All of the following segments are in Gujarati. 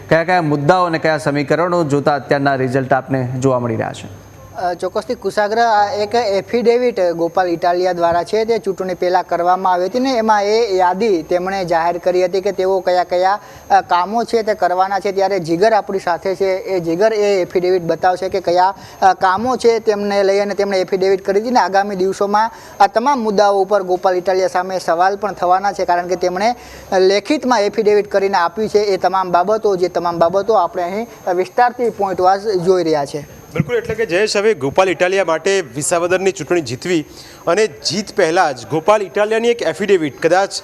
કયા કયા મુદ્દાઓ અને કયા સમીકરણો જોતા અત્યારના રિઝલ્ટ આપને જોવા મળી રહ્યા છે? ચોક્કસથી કુશાગ્ર એક એફિડેવિટ ગોપાલ ઇટાલિયા દ્વારા છે તે ચૂંટણી પહેલાં કરવામાં આવી હતી ને એમાં એ યાદી તેમણે જાહેર કરી હતી કે તેઓ કયા કયા કામો છે તે કરવાના છે। ત્યારે જીગર આપણી સાથે છે, એ જીગર એ એફિડેવિટ બતાવશે કે કયા કામો છે તેમને લઈ અને તેમણે એફિડેવિટ કરી હતી ને આગામી દિવસોમાં આ તમામ મુદ્દાઓ ઉપર ગોપાલ ઇટાલિયા સામે સવાલ પણ થવાના છે, કારણ કે તેમણે લેખિતમાં એફિડેવિટ કરીને આપ્યું છે એ તમામ બાબતો આપણે અહીં વિસ્તારથી પોઈન્ટ વાઇઝ જોઈ રહ્યા છે। બિલકુલ, એટલે કે જયેશ, હવે ગોપાલ ઇટાલિયા માટે વિસાવદરની ચૂંટણી જીતવી અને જીત પહેલાં જ ગોપાલ ઇટાલિયાની એક એફિડેવિટ, કદાચ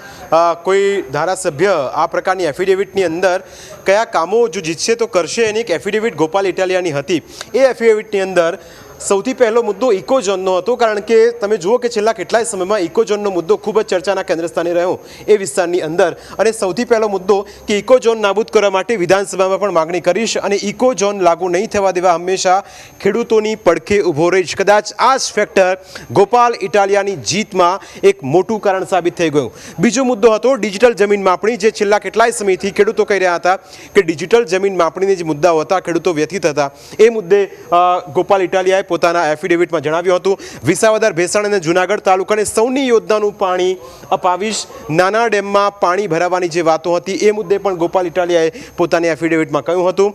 કોઈ ધારાસભ્ય આ પ્રકારની એફિડેવિટની અંદર કયા કામો જો જીતશે તો કરશે એની એક એફિડેવિટ ગોપાલ ઇટાલિયાની હતી। એ એફિડેવિટની અંદર સૌથી પહેલો મુદ્દો ઇકોઝોનનો હતો, કારણ કે તમે જુઓ કે છેલ્લા કેટલાય સમયમાં ઇકોઝોનનો મુદ્દો ખૂબ જ ચર્ચાના કેન્દ્ર સ્થાને રહ્યો એ વિસ્તારની અંદર, અને સૌથી પહેલો મુદ્દો કે ઇકોઝોન નાબૂદ કરવા માટે વિધાનસભામાં પણ માગણી કરીશ અને ઇકોઝોન લાગુ નહીં થવા દેવા હંમેશા ખેડૂતોની પડખે ઊભો રહીશ। કદાચ આ જ ફેક્ટર ગોપાલ ઇટાલિયાની જીતમાં એક મોટું કારણ સાબિત થઈ ગયું। બીજો મુદ્દો હતો ડિજિટલ જમીન માપણી, જે છેલ્લા કેટલાય સમયથી ખેડૂતો કહી રહ્યા હતા કે ડિજિટલ જમીન માપણીના જે મુદ્દાઓ હતા ખેડૂતો વ્યથિત હતા, એ મુદ્દે ગોપાલ ઇટાલિયાએ પોતાના એફિડેવિટમાં જણાવ્યું હતું વિસાવદર, ભેસાણ અને જૂનાગઢ તાલુકાને સૌની યોજનાનું પાણી અપાવીશ, નાના ડેમમાં પાણી ભરાવાની જે વાતો હતી એ મુદ્દે પણ ગોપાલ ઇટાલિયાએ પોતાની એફિડેવિટમાં કહ્યું હતું।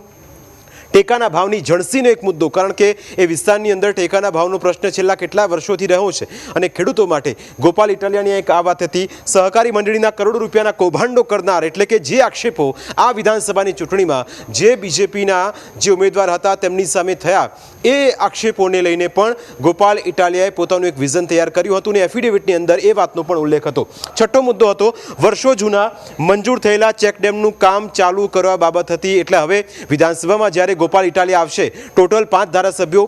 ટેકાના ભાવની જણસીનો એક મુદ્દો, કારણ કે એ વિસ્તારની અંદર ટેકાના ભાવનો પ્રશ્ન છેલ્લા કેટલા વર્ષોથી રહ્યો છે અને ખેડૂતો માટે ગોપાલ ઇટાલિયાની એક આ વાત હતી। સહકારી મંડળીના કરોડો રૂપિયાના કૌભાંડો કરનાર, એટલે કે જે આક્ષેપો આ વિધાનસભાની ચૂંટણીમાં જે બીજેપીના જે ઉમેદવાર હતા તેમની સામે થયા, એ આક્ષેપોને લઈને પણ ગોપાલ ઇટાલિયાએ પોતાનું એક વિઝન તૈયાર કર્યું હતું અને એફિડેવિટની અંદર એ વાતનો પણ ઉલ્લેખ હતો। છઠ્ઠો મુદ્દો હતો વર્ષો જૂના મંજૂર થયેલા ચેકડેમનું કામ ચાલુ કરવા બાબત હતી। એટલે હવે વિધાનસભામાં જ્યારે ગોપાલ ઇટાલિયા આવશે, ટોટલ 5 ધારાસભ્યો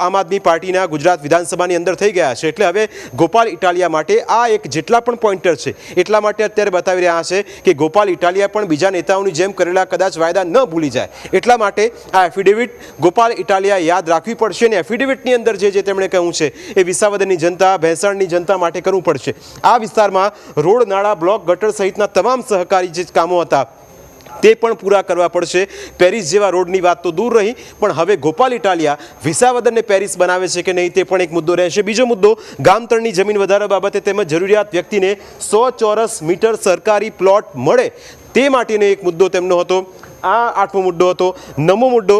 આમ આદમી પાર્ટીના ગુજરાત વિધાનસભાની અંદર થઈ ગયા છે, એટલે હવે ગોપાલ ઇટાલિયા માટે આ એક જેટલા પણ પોઈન્ટર છે એટલા માટે અત્યારે બતાવી રહ્યા છે કે ગોપાલ ઇટાલિયા પણ બીજા નેતાઓની જેમ કરેલા કદાચ વાયદા ન ભૂલી જાય, એટલા માટે આ એફિડેવિટ ગોપાલ ઇટાલિયા યાદ રાખવી પડશે અને એફિડેવિટની અંદર જે તેમણે કહ્યું છે એ વિસાવદરની જનતા, ભેંસાણની જનતા માટે કરવું પડશે। આ વિસ્તારમાં રોડ, નાળા, બ્લોક, ગટર સહિતના તમામ સહકારી જે કામો હતા તે પણ પૂરા કરવા પડશે। પેરિસ જેવા રોડની વાત તો દૂર રહી, પણ હવે ગોપાલ ઇટાલિયા વિસાવદરને પેરિસ બનાવે છે કે નહીં તે પણ એક મુદ્દો રહેશે। બીજો મુદ્દો ગામતળની જમીન વધારા બાબતે તેમજ જરૂરિયાત વ્યક્તિને 100 ચોરસ મીટર સરકારી પ્લોટ મળે તે માટેનો એક મુદ્દો તેમનો હતો। આ 8મો મુદ્દો હતો। 9મો મુદ્દો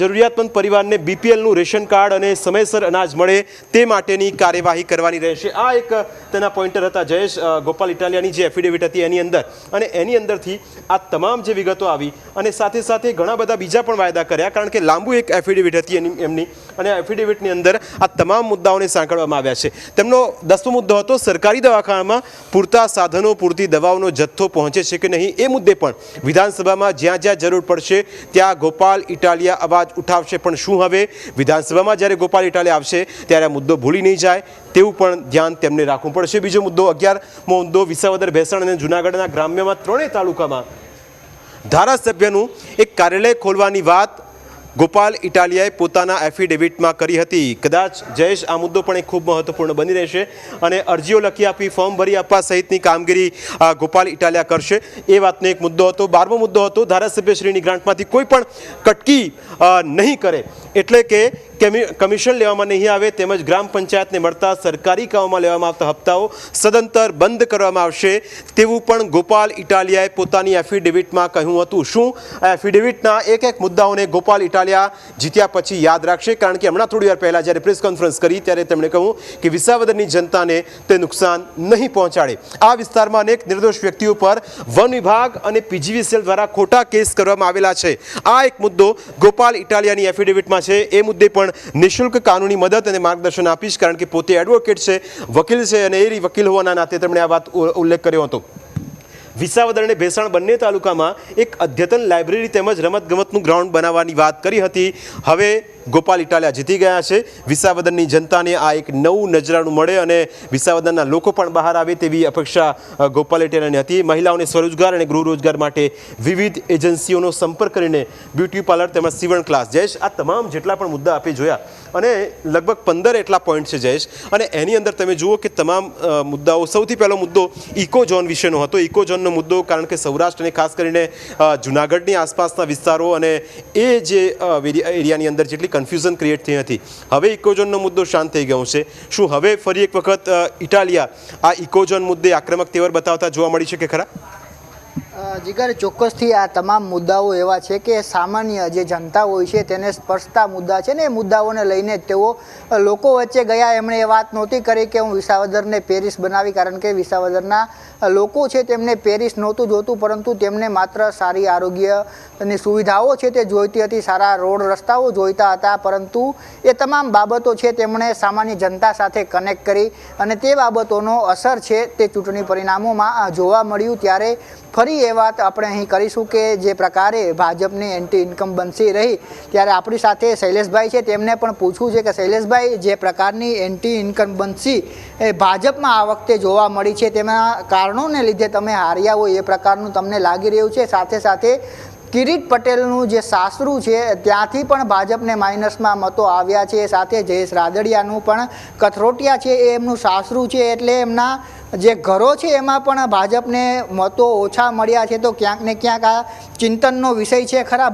જરૂરિયાતમંદ પરિવારને બીપીએલનું રેશન કાર્ડ અને સમયસર અનાજ મળે તે માટેની કાર્યવાહી કરવાની રહેશે। આ એક તેના પોઈન્ટર હતા જયેશ, ગોપાલ ઇટાલિયાની જે એફિડેવિટ હતી એની અંદર, અને એની અંદરથી આ તમામ જે વિગતો આવી અને સાથે સાથે ઘણા બધા બીજા પણ વાયદા કર્યા, કારણ કે લાંબુ એક એફિડેવિટ હતી એમની, અને એફિડેવિટની અંદર આ તમામ મુદ્દાઓને સાંકળવામાં આવ્યા છે। તેમનો 10મો મુદ્દો હતો સરકારી દવાખાનામાં પૂરતા સાધનો, પૂરતી દવાઓનો જથ્થો પહોંચે છે કે નહીં એ મુદ્દે પણ વિધાનસભામાં જ્યાં જ્યાં જરૂર પડશે ત્યાં ગોપાલ ઇટાલિયા અવાજ ઉઠાવશે। પણ શું હવે વિધાનસભામાં જ્યારે ગોપાલ ઇટાલિયા આવશે ત્યારે આ મુદ્દો ભૂલી નહીં જાય તેવું પણ ધ્યાન તેમને રાખવું પડશે। બીજો મુદ્દો 11મો મુદ્દો વિસાવદર, ભેંસાણ અને જૂનાગઢના ગ્રામ્યમાં 3 તાલુકામાં ધારાસભ્યનું એક કાર્યાલય ખોલવાની વાત ગોપાલ ઇટાલિયાએ પોતાના એફિડેવિટમાં કરી હતી। કદાચ જયેશ, આ મુદ્દો પણ એક ખૂબ મહત્વપૂર્ણ બની રહેશે અને અરજીઓ લખી આપી, ફોર્મ ભરી આપવા સહિતની કામગીરી ગોપાલ ઇટાલિયા કરશે એ વાતનો એક મુદ્દો હતો। 12મો મુદ્દો હતો ધારાસભ્યશ્રીની ગ્રાન્ટમાંથી કોઈ પણ કટકી નહીં કરે, એટલે કે કમિશન લેવામાં નહીં આવે, તેમજ ગ્રામ પંચાયતને મળતા સરકારી કામોમાં લેવામાં આવતા હપ્તાઓ સદંતર બંધ કરવામાં આવશે તેવું પણ ગોપાલ ઇટાલિયાએ પોતાની એફિડેવિટમાં કહ્યું હતું। શું આ એફિડેવિટના એક મુદ્દાઓને ગોપાલ ઇટાલિયા જીત્યા પછી યાદ રાખશે? કારણ કે હમણાં થોડી વાર પહેલાં જ્યારે પ્રેસ કોન્ફરન્સ કરી ત્યારે તેમણે કહ્યું કે વિસાવદરની જનતાને તે નુકસાન નહીં પહોંચાડે। આ વિસ્તારમાં અનેક નિર્દોષ વ્યક્તિઓ પર વન વિભાગ અને પીજીવીસીએલ દ્વારા ખોટા કેસ કરવામાં આવેલા છે। આ એક મુદ્દો ગોપાલ ઇટાલિયાની એફિડેવિટમાં છે। એ મુદ્દે પણ નિઃશુલ્ક કાનૂની મદદ અને માર્ગદર્શન આપીશ, કારણ કે પોતે એડવોકેટ છે, વકીલ છે, અને એ વકીલ હોવાના નાતે તેમણે આ વાત ઉલ્લેખ કર્યો હતો। વિસાવદર અને ભેંસાણ બંને તાલુકામાં એક અદ્યતન લાઇબ્રેરી તેમજ રમતગમતનું ગ્રાઉન્ડ બનાવવાની વાત કરી હતી। હવે ગોપાલ ઇટાલિયા જીતી ગયા છે. વિસાવદરની જનતાને આ એક નવું નજરાણું મળે અને વિસાવદરના લોકો પણ બહાર આવે તેવી અપેક્ષા ગોપાલ ઇટાલિયાની હતી. મહિલાઓને સ્વરોજગાર અને ગૃહ રોજગાર માટે વિવિધ એજન્સીઓનો સંપર્ક કરીને બ્યુટી પાર્લર તેમજ સીવણ ક્લાસ, જયેશ, આ તમામ જેટલા પણ મુદ્દા આપે જોયા અને લગભગ 15 એટલા પોઈન્ટ છે જયેશ, અને એની અંદર તમે જુઓ કે તમામ મુદ્દાઓ. સૌથી પહેલો મુદ્દો ઇકો ઝોન વિશેનો હતો. ઇકો ઝોનનો મુદ્દો કારણ કે સૌરાષ્ટ્ર અને ખાસ કરીને જુનાગઢની આસપાસના વિસ્તારો અને એ જે એરિયાની અંદર જેટલી કન્ફ્યુઝન ક્રિએટ થઈ હતી, હવે ઇકો ઝોનનો મુદ્દો શાંત થઈ ગયો છે. શું હવે ફરી એક વખત ઇટાલિયા આ ઇકો ઝોન મુદ્દે આક્રમક તેવર બતાવતા જોવા મળી શકે ખરા? જીગર, ચોક્કસથી આ તમામ મુદ્દાઓ એવા છે કે સામાન્ય જે જનતા હોય છે તેને સ્પર્શતા મુદ્દા છે ને એ મુદ્દાઓને લઈને જ તેઓ લોકો વચ્ચે ગયા. એમણે એ વાત નહોતી કરી કે હું વિસાવદરને પેરિસ બનાવી, કારણ કે વિસાવદરના લોકો છે તેમને પેરિસ નહોતું જોતું, પરંતુ તેમને માત્ર સારી આરોગ્યની સુવિધાઓ છે તે જોઈતી હતી, સારા રોડ રસ્તાઓ જોઈતા હતા. પરંતુ એ તમામ બાબતો છે તેમણે સામાન્ય જનતા સાથે કનેક્ટ કરી અને તે બાબતોનો અસર છે તે ચૂંટણી પરિણામોમાં જોવા મળ્યું. ત્યારે ફરી એ વાત આપણે અહીં કરીશું કે જે પ્રકારે ભાજપની એન્ટી ઇન્કમ્બન્સી રહી, ત્યારે આપણી સાથે શૈલેષભાઈ છે, તેમને પણ પૂછવું છે કે શૈલેષભાઈ, જે પ્રકારની એન્ટી ઇન્કમ્બન્સી ભાજપમાં આ વખતે જોવા મળી છે, તેના કારણોને લીધે તમે હાર્યા હોય એ પ્રકારનું તમને લાગી રહ્યું છે. સાથે સાથે કિરીટ પટેલનું જે સાસરું છે ત્યાંથી પણ ભાજપને માઇનસમાં મતો આવ્યા છે. સાથે જયેશ રાદડિયાનું પણ કથરોટિયા છે એ એમનું સાસરું છે, એટલે એમના જે ઘરો છે એમાં પણ ભાજપને મતો ઓછા મળ્યા છે. તો ક્યાંક ને ક્યાંક આ ચિંતનનો વિષય છે ખરા